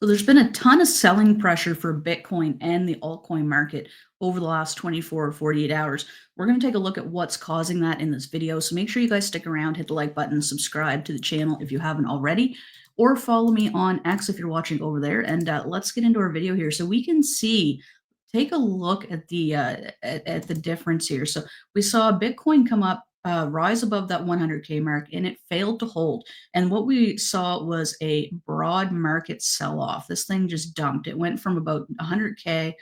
So there's been a ton of selling pressure for Bitcoin and the altcoin market over the last 24 or 48 hours. We're going to take a look at what's causing that in this video. So make sure you guys stick around, hit the like button, subscribe to the channel if you haven't already, or follow me on X if you're watching over there. And let's get into our video here. So we can see, take a look at at the difference here. So we saw Bitcoin come up, rise above that 100K mark, and it failed to hold. And what we saw was a broad market sell off. This thing just dumped. It went from about 100K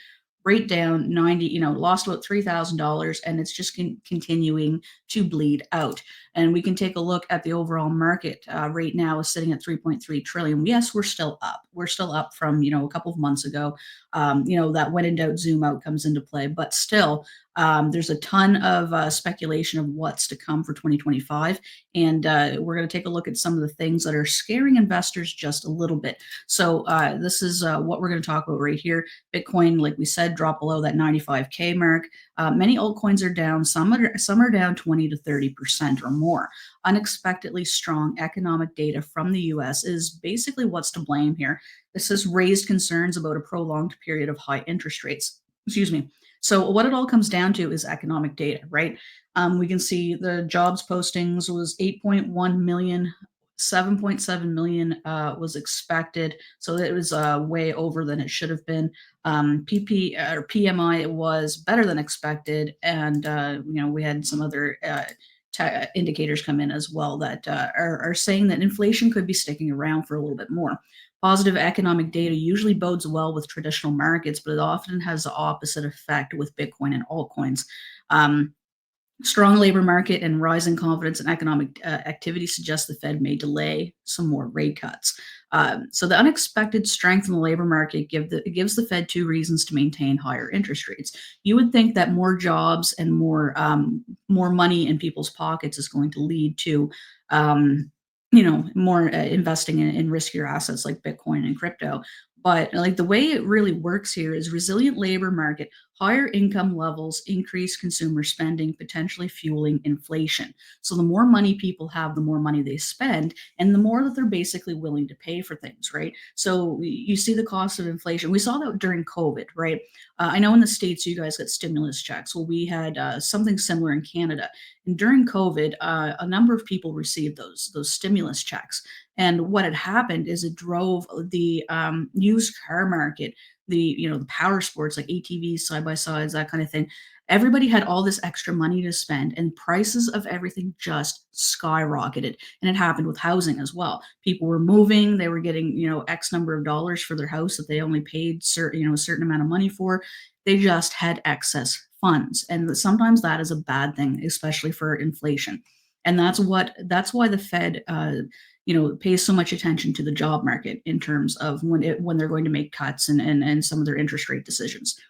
right down 90, lost about $3,000, and it's just continuing to bleed out. And we can take a look at the overall market right now is sitting at 3.3 trillion. Yes, we're still up. We're still up from, a couple of months ago. That when in doubt, zoom out comes into play, but still, there's a ton of speculation of what's to come for 2025. And we're going to take a look at some of the things that are scaring investors just a little bit. So this is what we're going to talk about right here. Bitcoin, like we said, dropped below that 95K mark. Many altcoins are down. Some are down 20 to 30% or more. Unexpectedly strong economic data from the US is basically what's to blame here. This has raised concerns about a prolonged period of high interest rates. Excuse me. So what it all comes down to is economic data, right? We can see the jobs postings was 8.1 million, 7.7 million was expected. So it was way over than it should have been. PP or PMI was better than expected. And, we had some other indicators come in as well that are saying that inflation could be sticking around for a little bit more. Positive economic data usually bodes well with traditional markets, but it often has the opposite effect with Bitcoin and altcoins. Um, Strong labor market and rising confidence in economic activity suggest the Fed may delay some more rate cuts. So the unexpected strength in the labor market gives the Fed two reasons to maintain higher interest rates. You would think that more jobs and more money in people's pockets is going to lead to more investing in riskier assets like Bitcoin and crypto. But like the way it really works here is resilient labor market, higher income levels increase consumer spending, potentially fueling inflation. So the more money people have, the more money they spend, and the more that they're basically willing to pay for things, right? So you see the cost of inflation. We saw that during COVID, right? I know in the States you guys got stimulus checks. Well, we had something similar in Canada. And during COVID, a number of people received those stimulus checks. And what had happened is it drove the used car market, the power sports like ATVs, side by sides, that kind of thing. Everybody had all this extra money to spend, and prices of everything just skyrocketed. And it happened with housing as well. People were moving; they were getting X number of dollars for their house that they only paid a certain amount of money for. They just had excess funds, and sometimes that is a bad thing, especially for inflation. And that's why the Fed pays so much attention to the job market in terms of when they're going to make cuts and some of their interest rate decisions.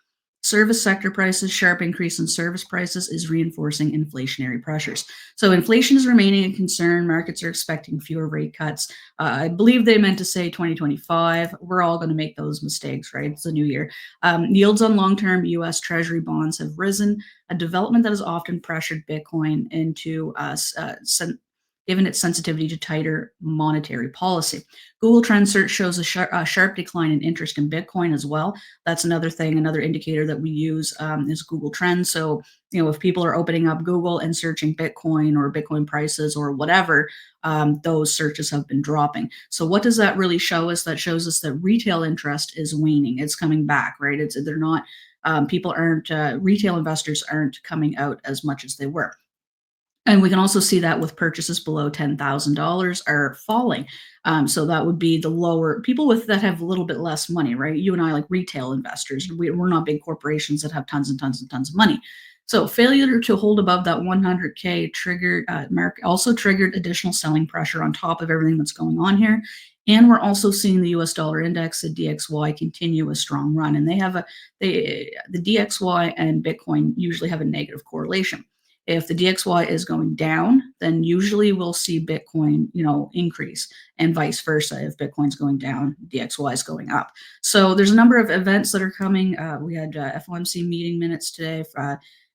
Service sector prices, sharp increase in service prices is reinforcing inflationary pressures. So inflation is remaining a concern. Markets are expecting fewer rate cuts. I believe they meant to say 2025. We're all going to make those mistakes, right? It's a new year. Yields on long-term U.S. Treasury bonds have risen, a development that has often pressured Bitcoin into given its sensitivity to tighter monetary policy. Google Trend Search shows a sharp decline in interest in Bitcoin as well. That's another thing, another indicator that we use is Google Trends. So, if people are opening up Google and searching Bitcoin or Bitcoin prices or whatever, those searches have been dropping. So, what does that really show us? That shows us that retail interest is waning. It's coming back, right? They're not. People aren't retail investors aren't coming out as much as they were. And we can also see that with purchases below $10,000 are falling. So that would be the lower people that have a little bit less money, right? You and I, like retail investors, we're not big corporations that have tons and tons and tons of money. So failure to hold above that 100K triggered mark also triggered additional selling pressure on top of everything that's going on here. And we're also seeing the U.S. dollar index, the DXY, continue a strong run. And the DXY and Bitcoin usually have a negative correlation. If the DXY is going down, then usually we'll see Bitcoin, increase, and vice versa. If Bitcoin's going down, DXY is going up. So there's a number of events that are coming. We had FOMC meeting minutes today.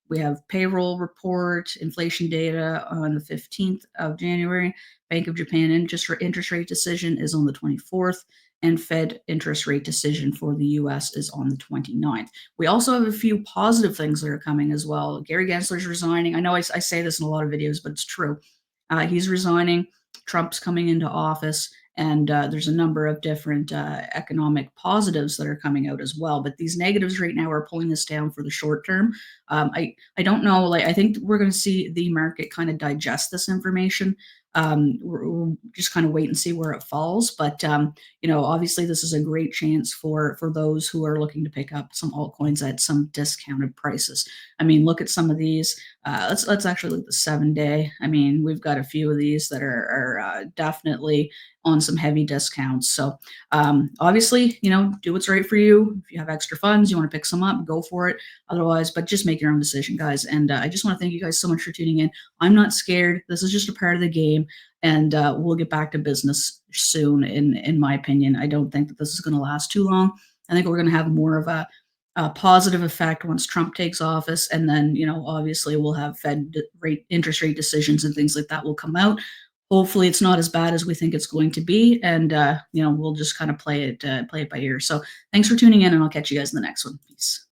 We have payroll report, inflation data on the 15th of January. Bank of Japan interest rate decision is on the 24th. and Fed interest rate decision for the US is on the 29th. We also have a few positive things that are coming as well. Gary Gensler's resigning. I know I say this in a lot of videos, but it's true. He's resigning. Trump's coming into office, and there's a number of different economic positives that are coming out as well. But these negatives right now are pulling this down for the short term. I don't know. Like, I think we're going to see the market kind of digest this information. We'll just kind of wait and see where it falls. But obviously, this is a great chance for those who are looking to pick up some altcoins at some discounted prices. I mean, look at some of these. Let's actually look at the 7 day. I mean, we've got a few of these that are definitely on some heavy discounts. So obviously, do what's right for you. If you have extra funds, you want to pick some up, go for it. Otherwise, but just make your own decision, guys. And I just want to thank you guys so much for tuning in. I'm not scared. This is just a part of the game, and we'll get back to business soon. In my opinion, I don't think that this is going to last too long. I think we're going to have more of a positive effect once Trump takes office, and then obviously we'll have interest rate decisions and things like that will come out. Hopefully, it's not as bad as we think it's going to be, and we'll just kind of play it by ear. So, thanks for tuning in, and I'll catch you guys in the next one. Peace.